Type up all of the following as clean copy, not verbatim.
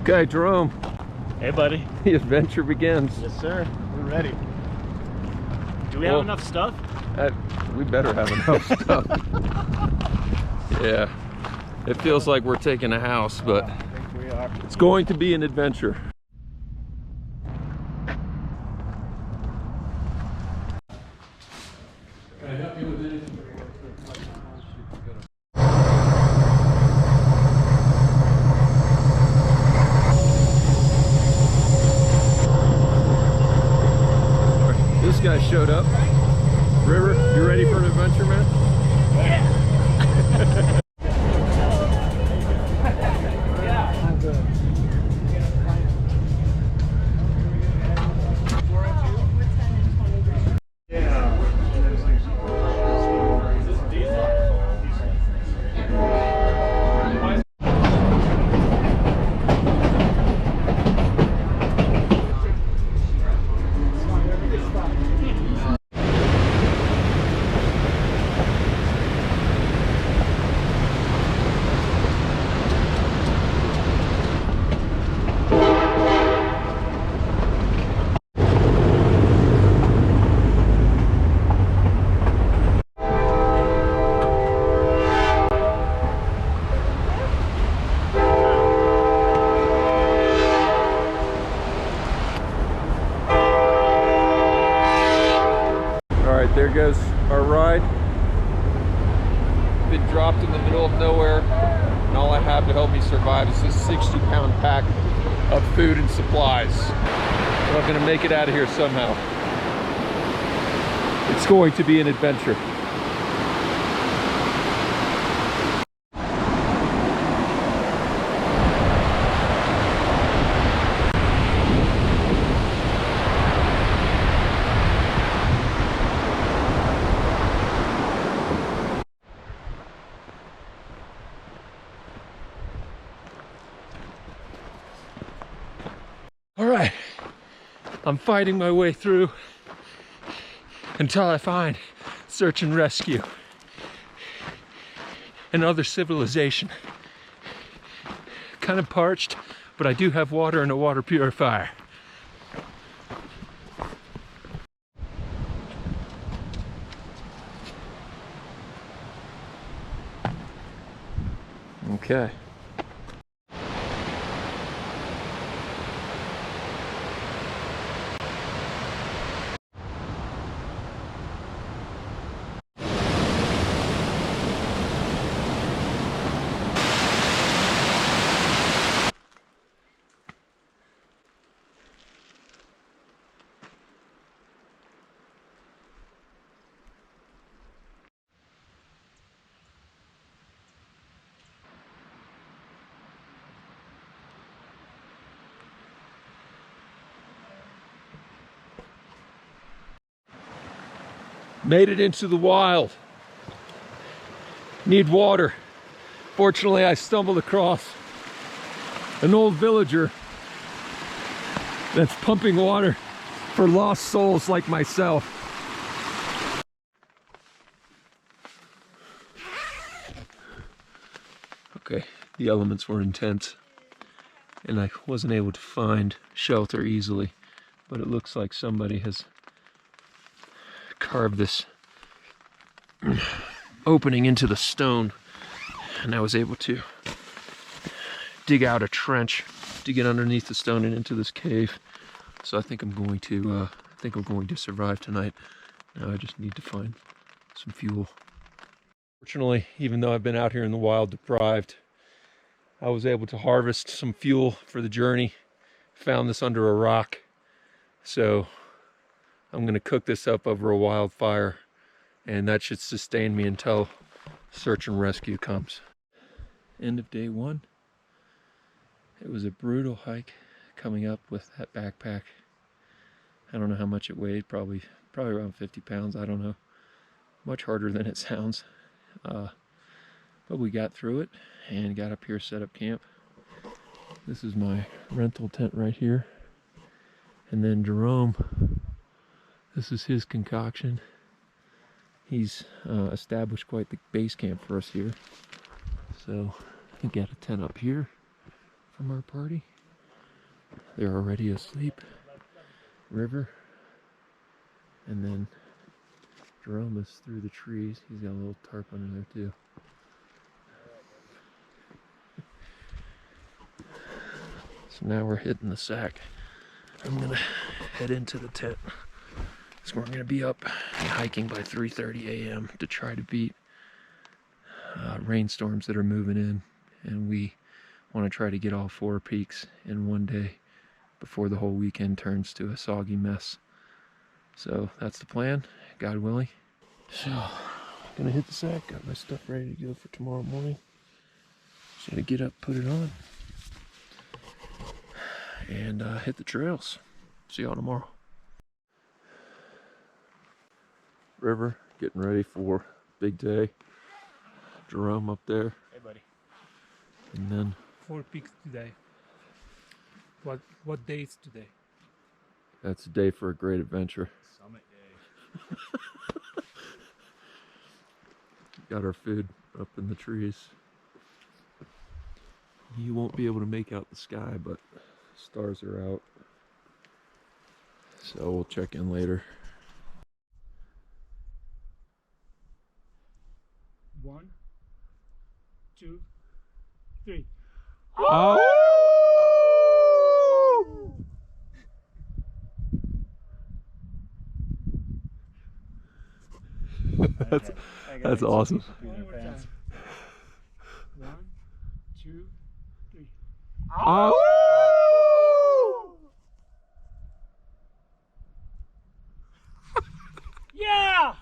Okay, Jerome. Hey, buddy. The adventure begins. Yes, sir. We're ready. Do we have enough stuff? We better have enough stuff. Yeah. It feels like we're taking a house, but I think we are. it's going to be an adventure. Can I help you with anything? This guy showed up. River, you ready for an adventure, man? Yeah. There goes our ride. Been dropped in the middle of nowhere, and all I have to help me survive is this 60-pound pack of food and supplies. But I'm gonna make it out of here somehow. It's going to be an adventure. All right, I'm fighting my way through until I find search and rescue. Another civilization. Kind of parched, but I do have water and a water purifier. Okay. Made it into the wild. Need water. Fortunately, I stumbled across an old villager that's pumping water for lost souls like myself. Okay, the elements were intense, and I wasn't able to find shelter easily, but it looks like somebody has carved this opening into the stone, and I was able to dig out a trench to get underneath the stone and into this cave. So I think I'm going to survive tonight. Now I just need to find some fuel. Fortunately, even though I've been out here in the wild deprived, I was able to harvest some fuel for the journey. Found this under a rock, so I'm going to cook this up over a wildfire, and that should sustain me until search and rescue comes. End of day one. It was a brutal hike coming up with that backpack. I don't know how much it weighed, probably around 50 pounds, I don't know. Much harder than it sounds. But we got through it and got up here, set up camp. This is my rental tent right here. And then Jerome, this is his concoction. He's established quite the base camp for us here. So we got a tent up here from our party. They're already asleep. River. And then Jerome is through the trees. He's got a little tarp under there too. So now we're hitting the sack. I'm gonna head into the tent. So we're gonna be up and hiking by 3:30 a.m. to try to beat rainstorms that are moving in. And we want to try to get all 4 peaks in one day before the whole weekend turns to a soggy mess. So that's the plan, God willing. So, gonna hit the sack, got my stuff ready to go for tomorrow morning. Just gonna get up, put it on, and hit the trails. See y'all tomorrow. River, getting ready for big day. Jerome up there. Hey, buddy. And then 4 peaks today. What day is today? that's a day for a great adventure. Summit day. Got our food up in the trees. You won't be able to make out the sky, but stars are out. So we'll check in later. 1, 2, 3. Oh! That's awesome. One more time. 1, 2, 3. Oh! Yeah!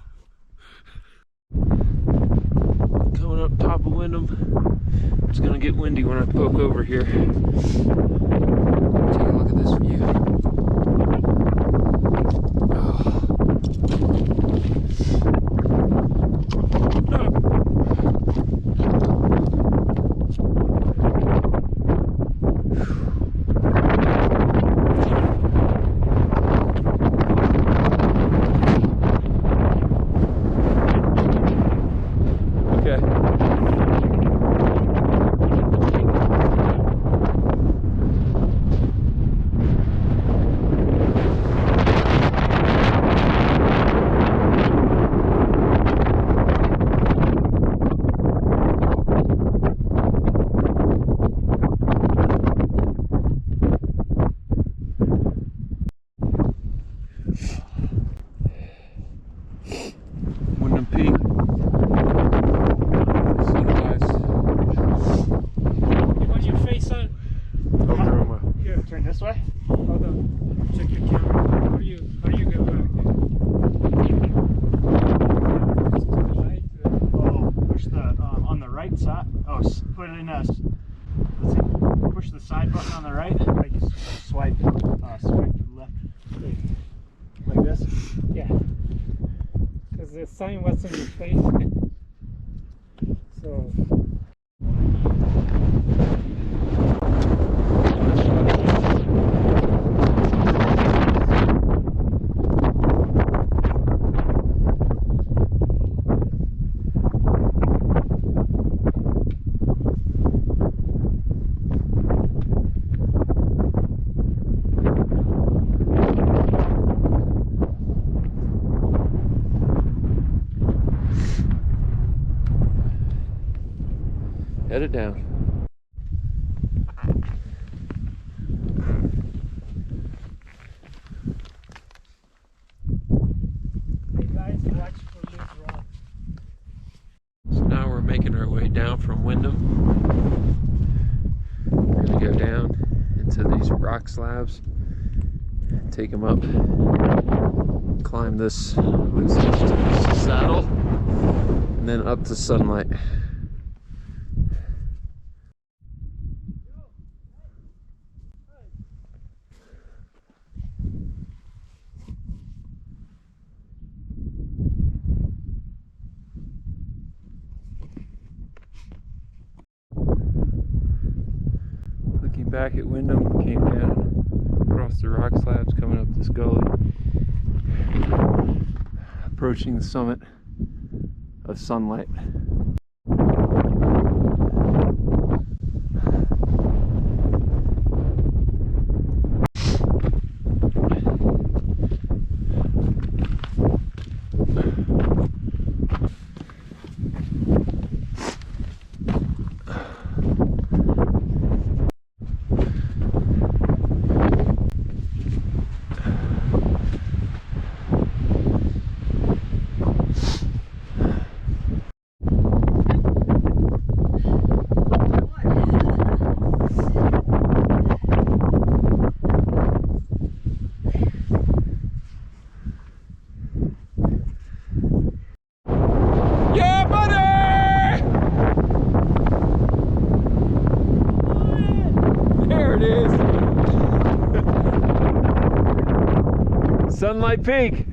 Coming up top of Windom. It's gonna get windy when I poke over here. Take a look at this view. Windom Peak. Sunrise. You want your face on? Here, turn this way. Hold on. Check your camera. How do you get back? Oh, push the on the right side. Oh, put it in a. Let's see. Push the side button on the right. Like swipe to the left. Like this. Yeah. Because the sign was on your face. So. Head it down. Hey guys, watch for this rock. So now we're making our way down from Windom. We're gonna go down into these rock slabs, take them up, climb this loose edge to the saddle, and then up to sunlight. Looking back at Windom, came down across the rock slabs, coming up this gully, approaching the summit of Sunlight. There it is. Sunlight Peak.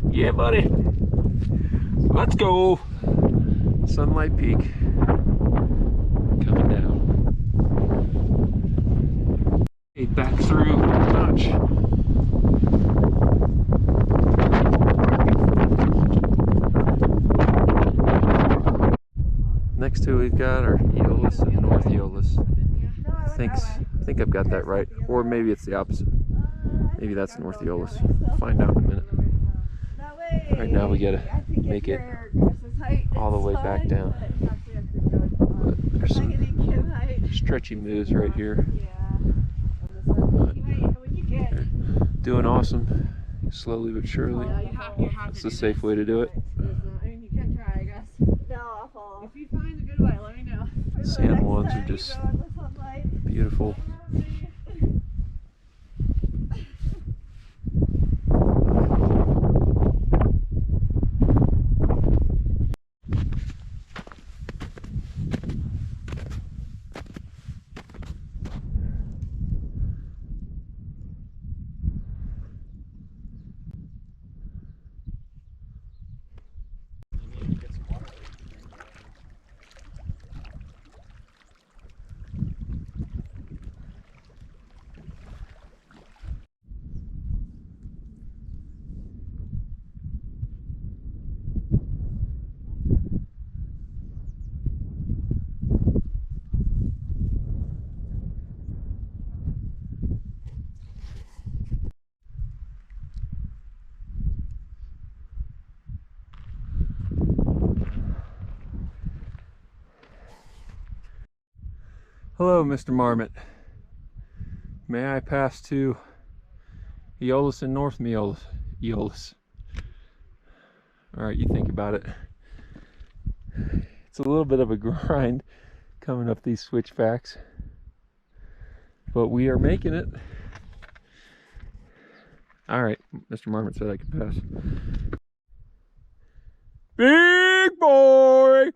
Yeah, buddy. Let's go. Sunlight Peak. Coming down. Okay, back through the notch. Next to we've got our Eolus and North Eolus. I think I've got that right, or maybe it's the opposite. Maybe that's North Eolus. Find out in a minute. Right now we gotta make it all the way back down. But there's some stretchy moves right here. Doing awesome, slowly but surely. It's the safe way to do it. You can try, I guess. If you find a good way, let me know. Sand ones are just beautiful. Hello, Mr. Marmot. May I pass to Eolus and North Eolus? Alright, you think about it. It's a little bit of a grind coming up these switchbacks, but we are making it. Alright, Mr. Marmot said I could pass. Big boy!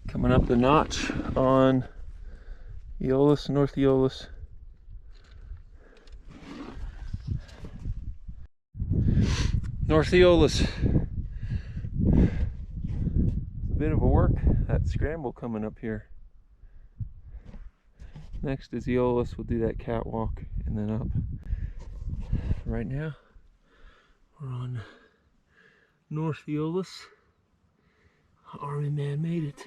Coming up the notch on Eolus, North Eolus. North Eolus. A bit of a work, that scramble coming up here. Next is Eolus, we'll do that catwalk and then up. Right now, we're on North Eolus. Army man made it.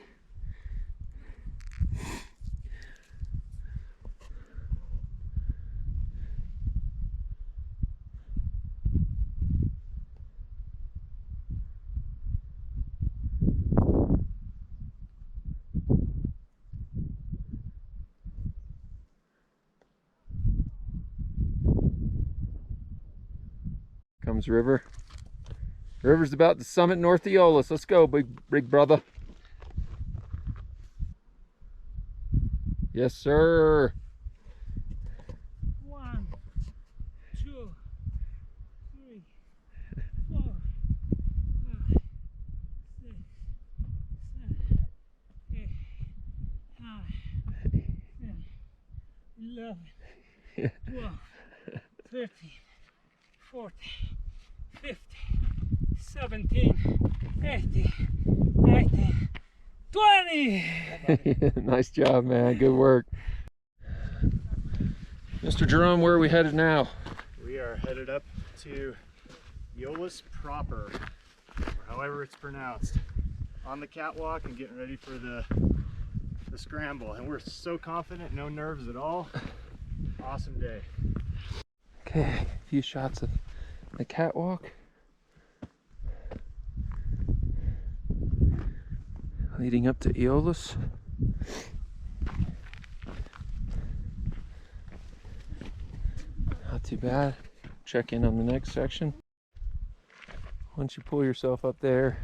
Comes River. River's about to summit North Eolus. Let's go, big brother. Yes, sir. 1, 2, 3, 4, 5, 6, 7, 8, 9, 10, 11, 12, 13, 14, 15, 17, 18, 19, 20! Nice job, man. Good work. Mr. Jerome, where are we headed now? We are headed up to Eolus proper, or however it's pronounced, on the catwalk and getting ready for the scramble. And we're so confident, no nerves at all. Awesome day. Okay, a few shots of the catwalk leading up to Eolus. Not too bad. Check in on the next section. Once you pull yourself up there,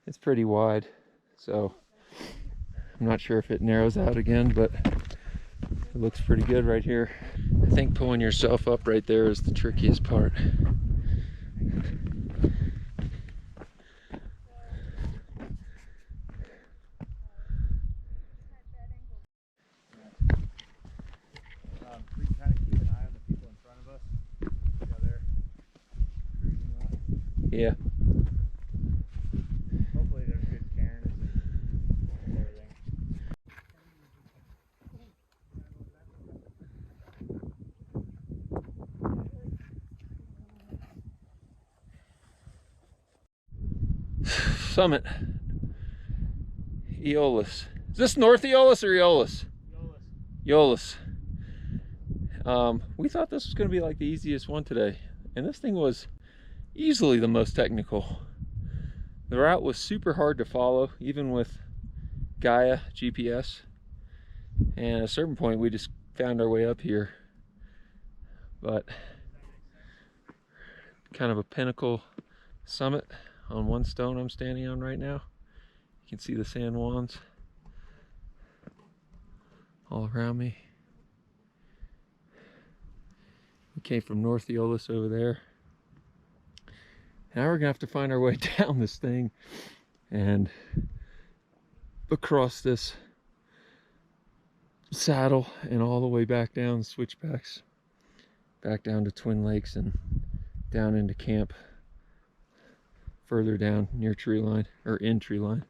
it's pretty wide, so I'm not sure if it narrows out again, but it looks pretty good right here. I think pulling yourself up right there is the trickiest part. We can kind of keep an eye on the people in front of us. See how they're cruising well. Yeah. Hopefully there's good cairns and everything. Summit. Eolus. Is this North Eolus or Eolus? Eolus. We thought this was going to be like the easiest one today, and this thing was easily the most technical. The route was super hard to follow, even with Gaia GPS, and at a certain point we just found our way up here. But kind of a pinnacle summit on one stone I'm standing on right now. You can see the San Juans all around me. We came from North Eolus over there. Now we're gonna have to find our way down this thing and across this saddle and all the way back down switchbacks, back down to Twin Lakes and down into camp further down near tree line, or in tree line.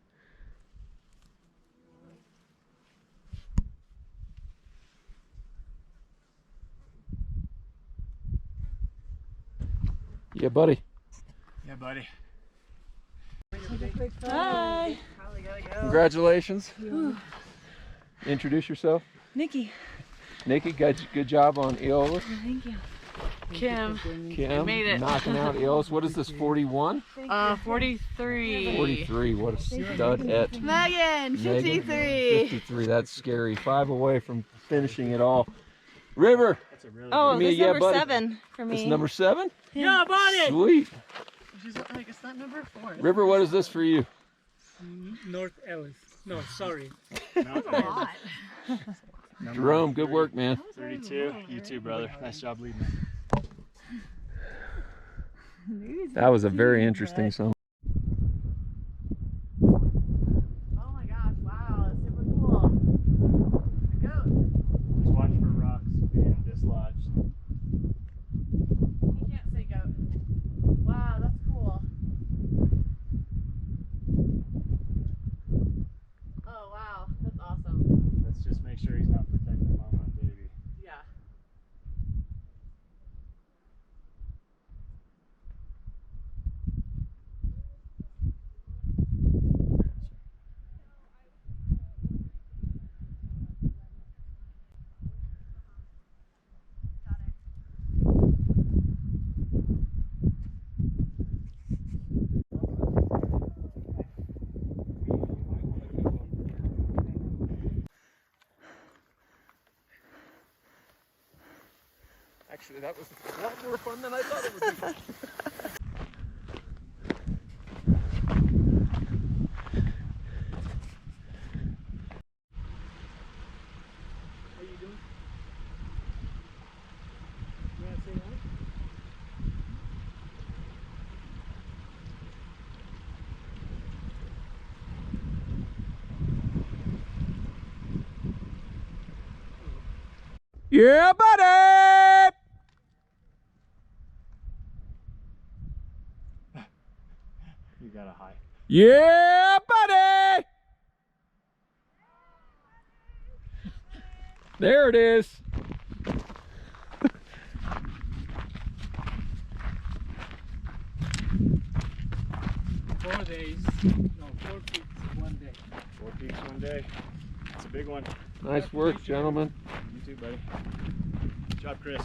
Yeah, buddy. Yeah, buddy. Hi. Congratulations. Introduce yourself. Nikki. Nikki, good job on Eolus. Thank you. Kim. Kim, made it. knocking out Eolus. What is this, 41? 43. 43, what a stud-et. Megan, 53. 53, that's scary. 5 away from finishing it all. River, That's a really Oh, Give me a this yeah, number buddy. 7 for me. this is number 7? Yeah, buddy. Sweet. She's like, it's not number 4. River, what is this for you? North Eolus. No, sorry. good. Jerome, good work, man. 32. You too, brother. Nice job leading. That was a very interesting song. Oh my gosh, wow, that's super cool. Goat. Just watch for rocks being dislodged. You can't say goat. Wow, that's cool. Oh wow, that's awesome. Let's just make sure he's not protecting mama and baby. Yeah. Actually, that was a lot more fun than I thought it would be. Yeah, buddy! You got a high. Yeah, buddy! There it is. days. No, 4 peaks one day. 4 peaks one day. It's a big one. Nice work, gentlemen. You too, buddy. Good job, Chris.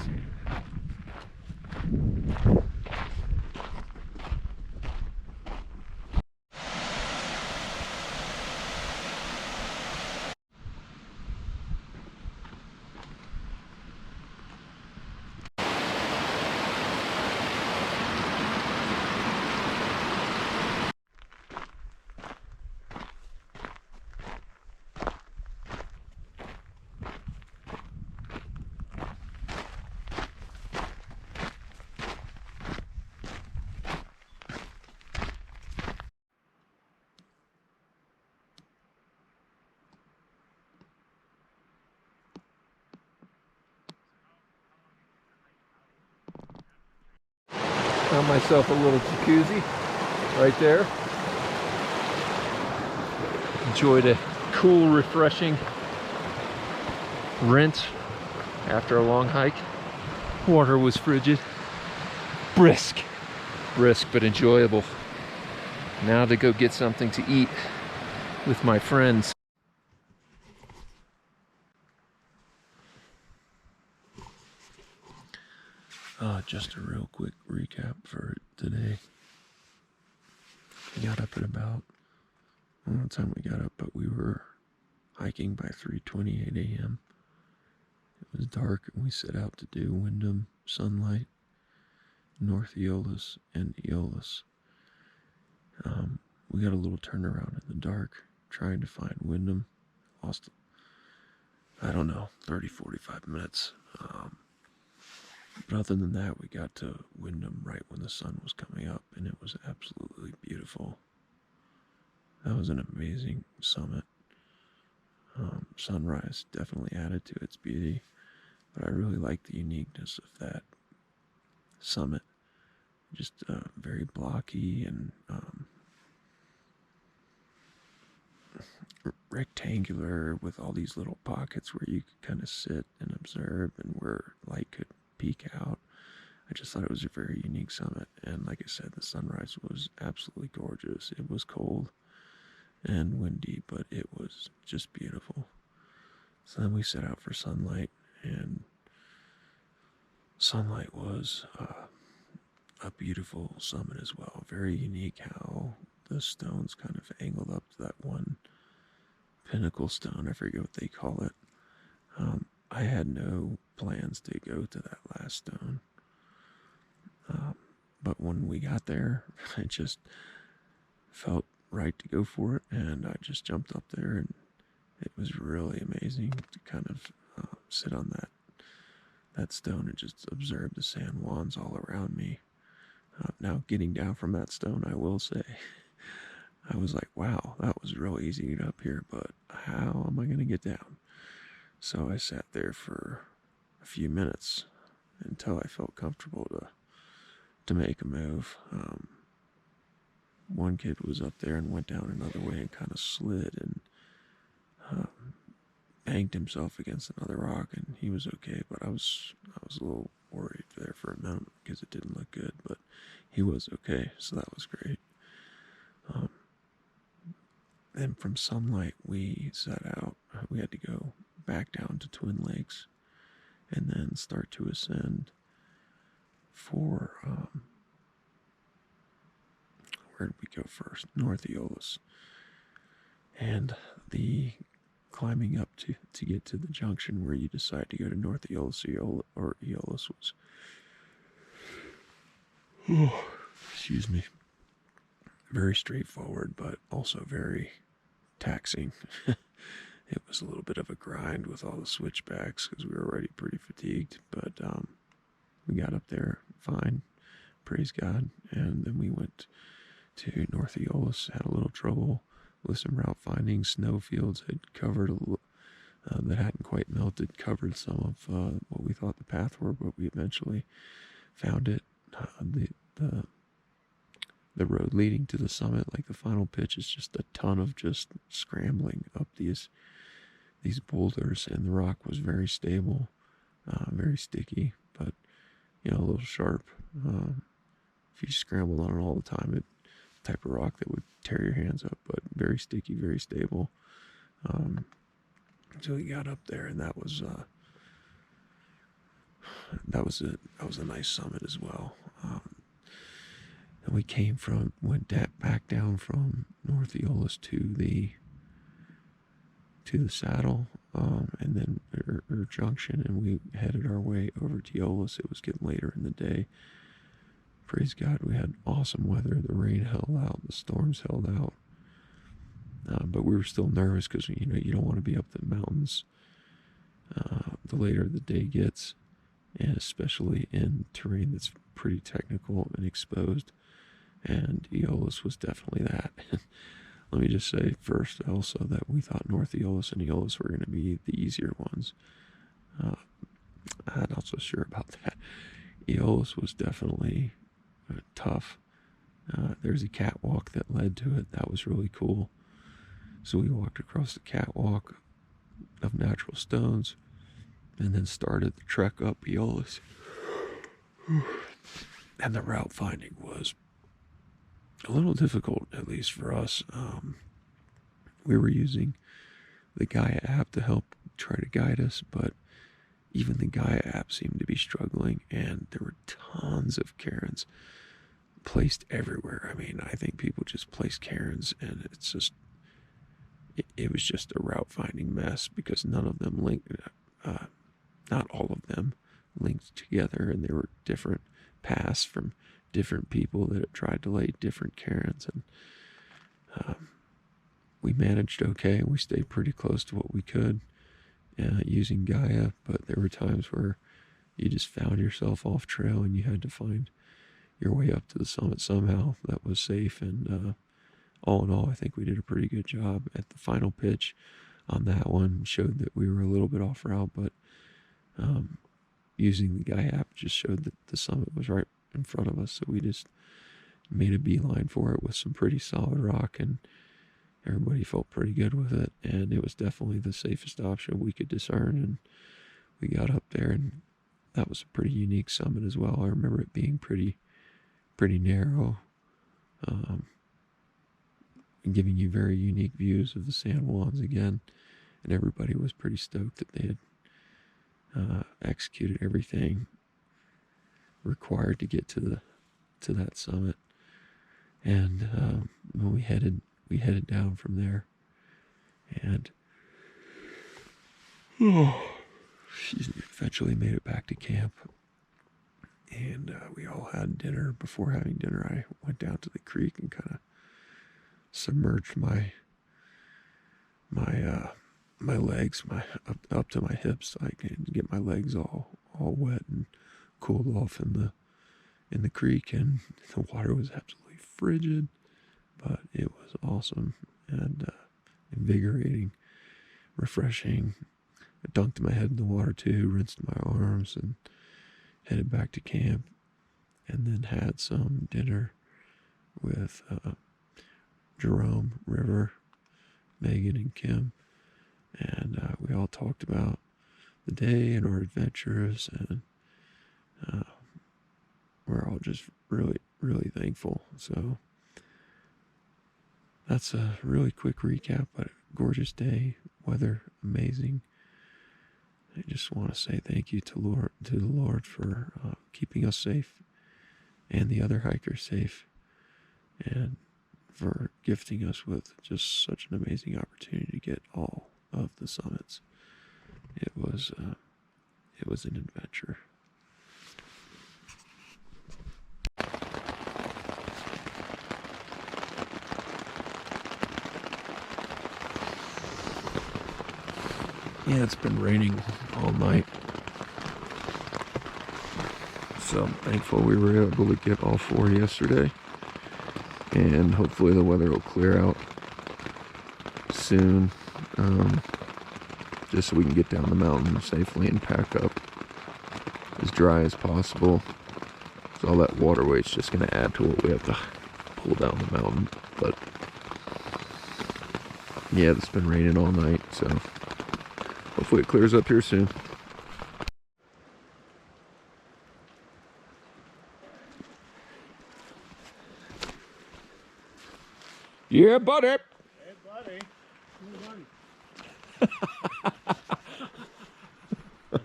Found myself a little jacuzzi right there. Enjoyed a cool, refreshing rinse after a long hike. Water was frigid. Brisk but enjoyable. Now to go get something to eat with my friends. Just a real quick recap for today. We got up at about, I don't know what time we got up, but we were hiking by 3:28 a.m. It was dark and we set out to do Windom, Sunlight, North Eolus, and Eolus. We got a little turnaround in the dark trying to find Windom. Lost, I don't know, 30-45 minutes. But other than that, we got to Windom right when the sun was coming up, and it was absolutely beautiful. That was an amazing summit. Sunrise definitely added to its beauty, but I really like the uniqueness of that summit. Just very blocky and rectangular, with all these little pockets where you could kind of sit and observe and where light could peek out. I just thought it was a very unique summit, and like I said, the sunrise was absolutely gorgeous. It was cold and windy, but it was just beautiful. So then we set out for Sunlight, and Sunlight was a beautiful summit as well. Very unique how the stones kind of angled up to that one pinnacle stone. I forget what they call it. I had no plans to go to that last stone. But when we got there, it just felt right to go for it, and I just jumped up there, and it was really amazing to kind of sit on that stone and just observe the San Juans all around me. Now, getting down from that stone, I will say, I was like, wow, that was real easy to get up here, but how am I going to get down? So I sat there for a few minutes until I felt comfortable to make a move. One kid was up there and went down another way and kind of slid and banged himself against another rock, and he was okay, but I was a little worried there for a minute because it didn't look good, but he was okay, so that was great. Then from Sunlight, we set out. We had to go back down to Twin Lakes and then start to ascend for, where did we go first? North Eolus. And the climbing up to get to the junction where you decide to go to North Eolus or Eolus was, excuse me, very straightforward, but also very taxing. It was a little bit of a grind with all the switchbacks because we were already pretty fatigued, but we got up there fine, praise God. And then we went to North Eolus, had a little trouble with some route finding. Snowfields had covered that hadn't quite melted, covered some of what we thought the path were, but we eventually found it. The road leading to the summit, like the final pitch, is just a ton of just scrambling up these boulders, and the rock was very stable, very sticky, but a little sharp. If you scrambled on it all the time, it type of rock that would tear your hands up, but very sticky, very stable. So we got up there, and that was a nice summit as well. And we went back down from North Eolus to the saddle, and then or junction, and we headed our way over to Eolus. It was getting later in the day. Praise God, we had awesome weather. The rain held out, the storms held out, but we were still nervous because you don't want to be up the mountains the later the day gets, and especially in terrain that's pretty technical and exposed. And Eolus was definitely that. Let me just say first also that we thought North Eolus and Eolus were going to be the easier ones. I'm not so sure about that. Eolus was definitely tough. There's a catwalk that led to it. That was really cool. So we walked across the catwalk of natural stones and then started the trek up Eolus. And the route finding was a little difficult, at least for us. We were using the Gaia app to help try to guide us, but even the Gaia app seemed to be struggling, and there were tons of cairns placed everywhere. I mean, I think people just placed cairns, and it was just a route finding mess because none of them linked, not all of them linked together, and there were different paths from different people that had tried to lay different cairns, and we managed okay. We stayed pretty close to what we could using Gaia, but there were times where you just found yourself off trail and you had to find your way up to the summit somehow that was safe. And all in all, I think we did a pretty good job. At the final pitch on that one showed that we were a little bit off route, but using the Gaia app just showed that the summit was right in front of us, so we just made a beeline for it with some pretty solid rock, and everybody felt pretty good with it, and it was definitely the safest option we could discern. And we got up there, and that was a pretty unique summit as well. I remember it being pretty narrow, and giving you very unique views of the San Juans again, and everybody was pretty stoked that they had executed everything required to get to that summit. And when we headed down from there, and eventually made it back to camp, and we all had dinner. Before having dinner, I went down to the creek and kind of submerged my legs up to my hips, so I could get my legs all wet and cooled off in the creek. And the water was absolutely frigid, but it was awesome and invigorating, refreshing. I dunked my head in the water too, rinsed my arms, and headed back to camp, and then had some dinner with Jerome, River, Megan, and Kim, and we all talked about the day and our adventures, and we're all just really, really thankful. So that's a really quick recap, but a gorgeous day, weather amazing. I just want to say thank you to the Lord for keeping us safe and the other hikers safe, and for gifting us with just such an amazing opportunity to get all of the summits. It was an adventure. Yeah, it's been raining all night, so I'm thankful we were able to get all four yesterday, and hopefully the weather will clear out soon, just so we can get down the mountain safely and pack up as dry as possible. So all that water weight's just going to add to what we have to pull down the mountain. But yeah, it's been raining all night, so hopefully it clears up here soon. Yeah, buddy. Hey, buddy. A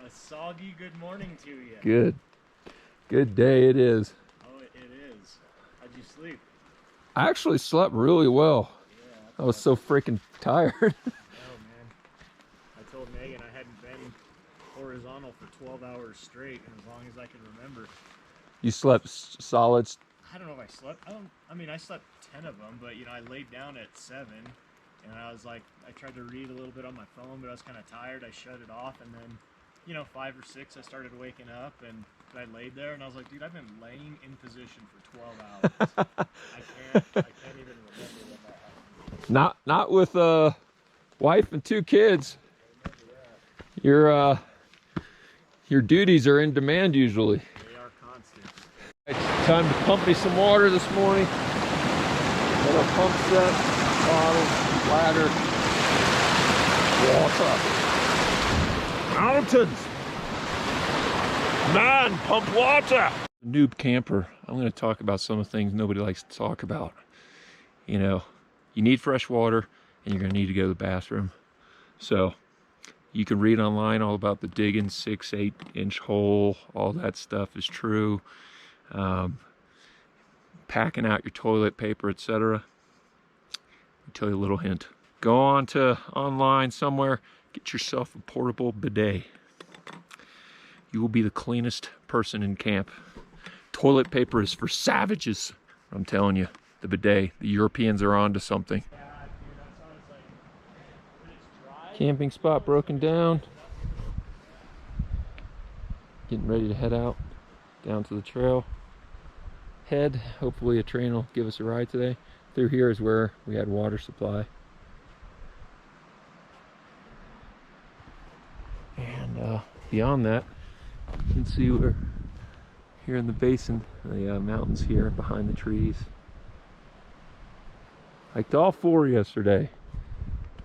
soggy good morning to you. Good. Good day it is. Oh, it is. How'd you sleep? I actually slept really well. Yeah. I was so freaking tired. Oh, man. I told Megan I hadn't been horizontal for 12 hours straight, and as long as I can remember. You slept solids. I don't know if I slept. I mean, I slept 10 of them, but, you know, I laid down at 7, and I was like, I tried to read a little bit on my phone, but I was kind of tired. I shut it off, and then, you know, 5 or 6, I started waking up, and I laid there, and I was like, dude, I've been laying in position for 12 hours. I can't even remember when that happened. Not with a wife and 2 kids. Your duties are in demand usually. They are constant. It's time to pump me some water this morning. Got a pump set, bottle, ladder, water. Mountains. Man, pump water. Noob camper. I'm going to talk about some of the things nobody likes to talk about. You know, you need fresh water and you're going to need to go to the bathroom. So you can read online all about the digging 6-8 inch hole. All that stuff is true. Packing out your toilet paper, etc. I'll tell you a little hint. Go on to online somewhere, get yourself a portable bidet. You will be the cleanest person in camp. Toilet paper is for savages. I'm telling you, the bidet, the Europeans are on to something. Camping spot broken down. Getting ready to head out down to the trail. Hopefully a train will give us a ride today. Through here is where we had water supply. And beyond that, you can see we're here in the basin, the mountains here behind the trees. Hiked all 4 yesterday.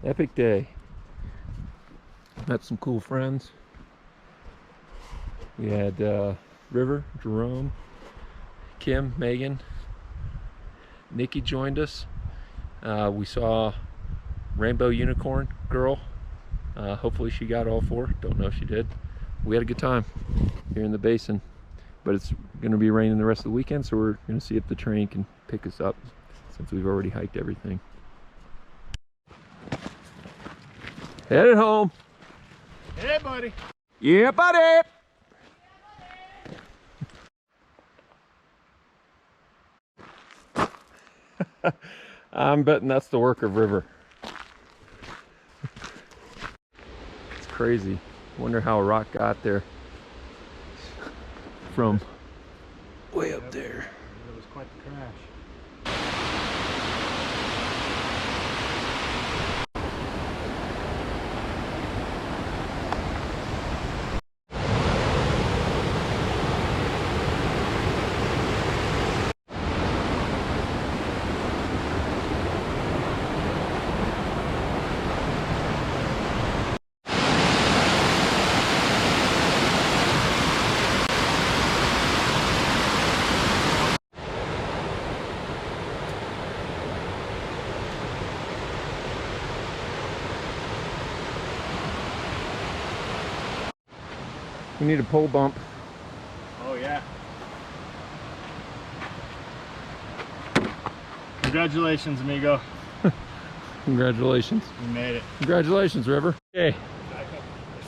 Epic day. Met some cool friends. We had River, Jerome, Kim, Megan, Nikki joined us. We saw Rainbow Unicorn Girl. Hopefully she got all 4. Don't know if she did. We had a good time here in the basin, but it's going to be raining the rest of the weekend, so we're going to see if the train can pick us up since we've already hiked everything. Headed home. Hey, buddy. Yeah, buddy. I'm betting that's the work of River. It's crazy. Wonder how a rock got there from way up there. It was quite the crash. We need a pole bump. Oh, yeah. Congratulations, amigo. Congratulations. You made it. Congratulations, River. Okay.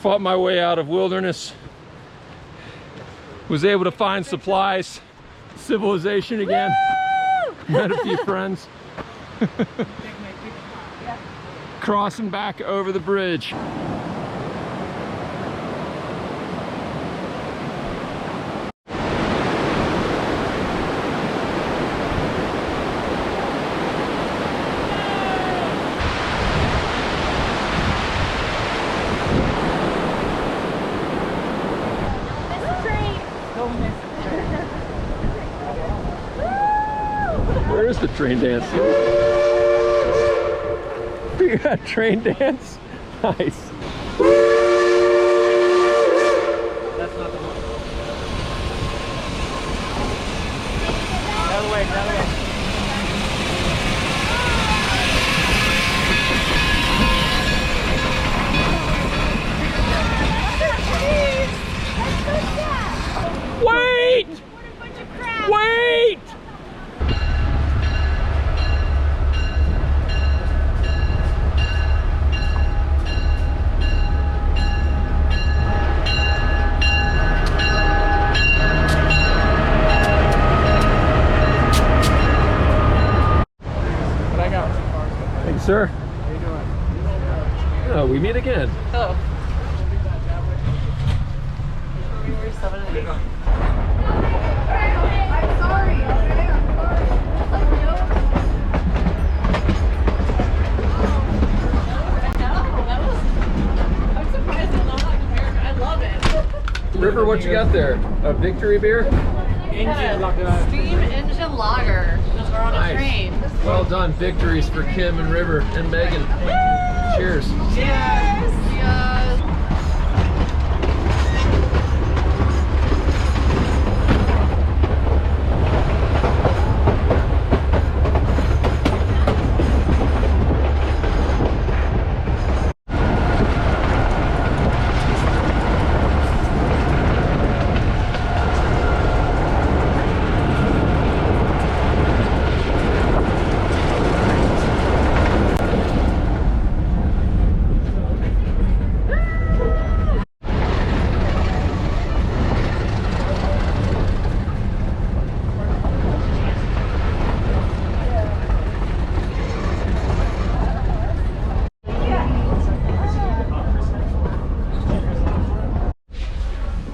Fought my way out of wilderness. Was able to find supplies. Civilization again. Met a few friends. Crossing back over the bridge. Where's the train dance? You got train dance? Nice. That's not the one. The other way, the other way. Wait! Wait! What I got? Thank you, sir. How you doing? Oh, we meet again. Oh. We were 7 and 8. River, what you got there? A victory beer? Steam engine lager. We're on a Nice. train. Well done. Victories for Kim and River and Megan. Cheers. Cheers. Cheers.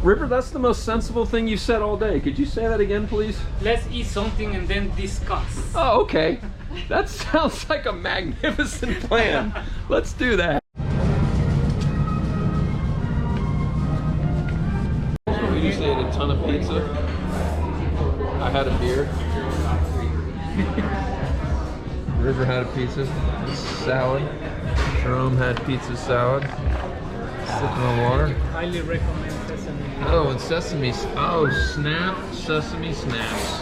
River, that's the most sensible thing you said all day. Could you say that again, please? Let's eat something and then discuss. Oh, okay. That sounds like a magnificent plan. Let's do that. We usually ate a ton of pizza. I had a beer. River had a pizza, salad. Jerome had pizza salad. Sipping on water. Highly recommend sesame. Oh, and sesame. Oh, snap. Sesame snaps.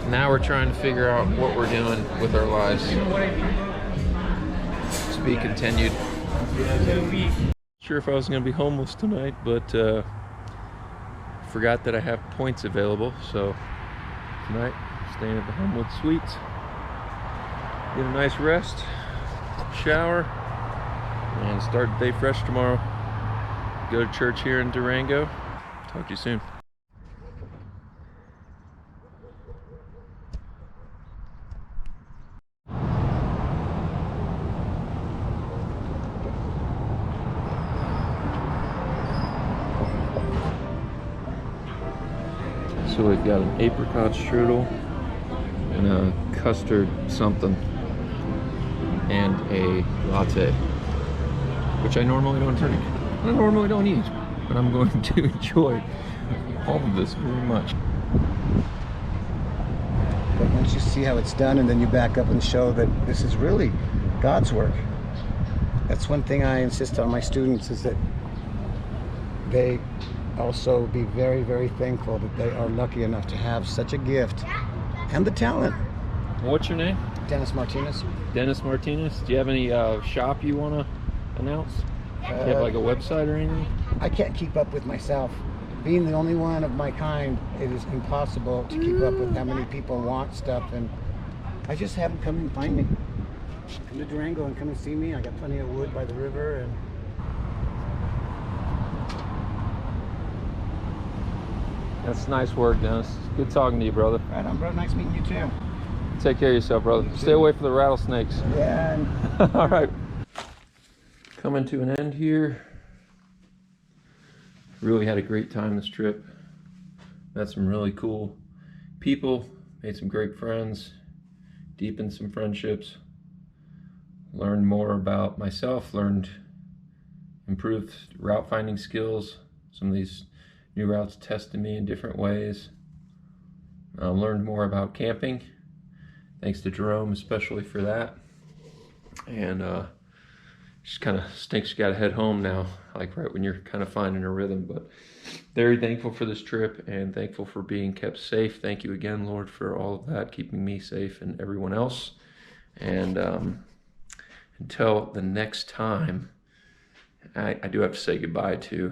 Now we're trying to figure out what we're doing with our lives. You know what I mean? To be continued. We Sure if I was going to be homeless tonight, but forgot that I have points available. So tonight, staying at the Homewood Suites. Get a nice rest, shower, and start the day fresh tomorrow. Go to church here in Durango. Talk to you soon. So we've got an apricot strudel and a custard something and a latte, which I normally don't drink. I normally don't eat, but I'm going to enjoy all of this very much. But once you see how it's done and then you back up and show that this is really God's work. That's one thing I insist on my students, is that they also be very, very thankful that they are lucky enough to have such a gift and the talent. What's your name? Dennis Martinez. Dennis Martinez. Do you have any shop you want to announce? Do you have like a website or anything? I can't keep up with myself. Being the only one of my kind, it is impossible to keep up with how many people want stuff, and I just have them come and find me. Come to Durango and come and see me. I got plenty of wood by the river, and That's nice work, Dennis. Good talking to you, brother. right on, bro. Nice meeting you too. Take care of yourself, brother. Stay away from the rattlesnakes. Yeah. And All right. Coming to an end here. Really had a great time this trip. Met some really cool people. Made some great friends. Deepened some friendships. Learned more about myself. Improved route finding skills. Some of these new routes tested me in different ways. Learned more about camping. Thanks to Jerome, especially for that. And just kind of stinks you gotta head home now, like right when you're kind of finding a rhythm. But very thankful for this trip and thankful for being kept safe. Thank you again, Lord, for all of that, keeping me safe and everyone else. And until the next time, I do have to say goodbye to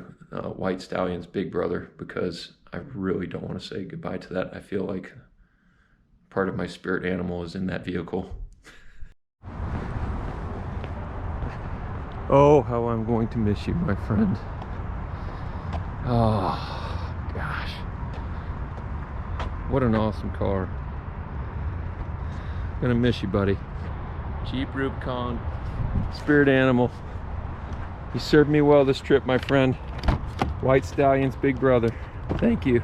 White Stallion's big brother, because I really don't want to say goodbye to that. I feel like part of my spirit animal is in that vehicle. Oh, how I'm going to miss you, my friend. Oh, gosh. What an awesome car. Gonna miss you, buddy. Jeep Rubicon, spirit animal. You served me well this trip, my friend. White Stallion's big brother. Thank you.